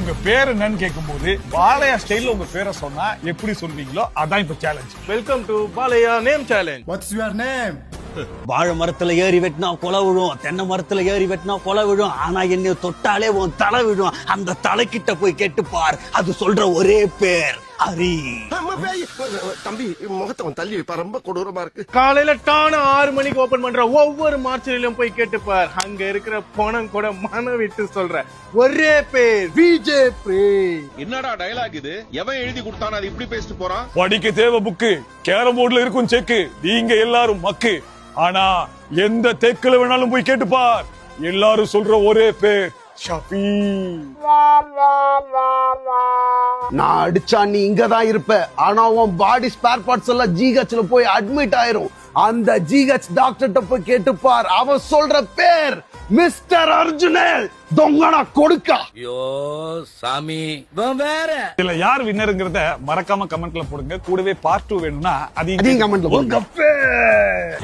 உங்க பேர் என்னன்னு கேட்கும்போது பாலையா ஸ்டைல்ல உங்க பேரை சொன்னா எப்படி சொல்வீங்களோ அதான் இப்ப challenge. Welcome to Balayya name challenge. What's your name? வாழை மரத்துல ஏறி வெட்டினா கொலை விழும், தென்னை மரத்துல ஏறி வெட்டினா கொலை விழும். ஆனா என்னை தொட்டாலே உன் தலை விழும். அந்த தலைக்கிட்ட போய் கேட்டுப்பார், அது சொல்ற ஒரே பேர் ஹரி. தம்பி முகத்தை தள்ளி வைப்பா, ரொம்ப கொடூரமா இருக்கு. காலையில டான 6 மணிக்கு ஓபன் பண்ற ஒவ்வொரு மார்ச்சிலும் போய் கேட்டுப்பார், அங்க இருக்கிற பணம் கூட மன விட்டு சொல்ற ஒரே பேர் விஜே பிரே. என்னடா டயலாக் இது? எவன் எழுதி கொடுத்தானே அது இப்படி பேசிட்டு போறான்? படிக்க தேவை புக்கு, கேரம் போர்டுல இருக்கும் செக்கு, நீங்க எல்லாரும் மக்கு. ஆனா எந்த தெக்குல வேணாலும் போய் கேட்டுப்பார், எல்லாரும் சொல்ற ஒரே பேர் ஷஃபி. நான் அடிச்சா நீ இங்கதான் இருப்ப, ஆனா உன் பாடி ஸ்பேர் பார்ட்ஸ் எல்லாம் ஜிஹெச்ல போய் அட்மிட் ஆயிரும். அந்த ஜிஹெச் டாக்டர்கிட்ட போய் கேட்டுப்பார், அவன் சொல்ற பேர் மிஸ்டர் அர்ஜுனல் தொங்கனா கொடுக்கா. ஐயோ சாமி வேற. இதுல யார் வின்னருங்கிறத மறக்காம கமெண்ட்ல போடுங்க. கூடவே பார்ட் 2 வேணும்னா அதையும் கமெண்ட்ல உங்க பேர்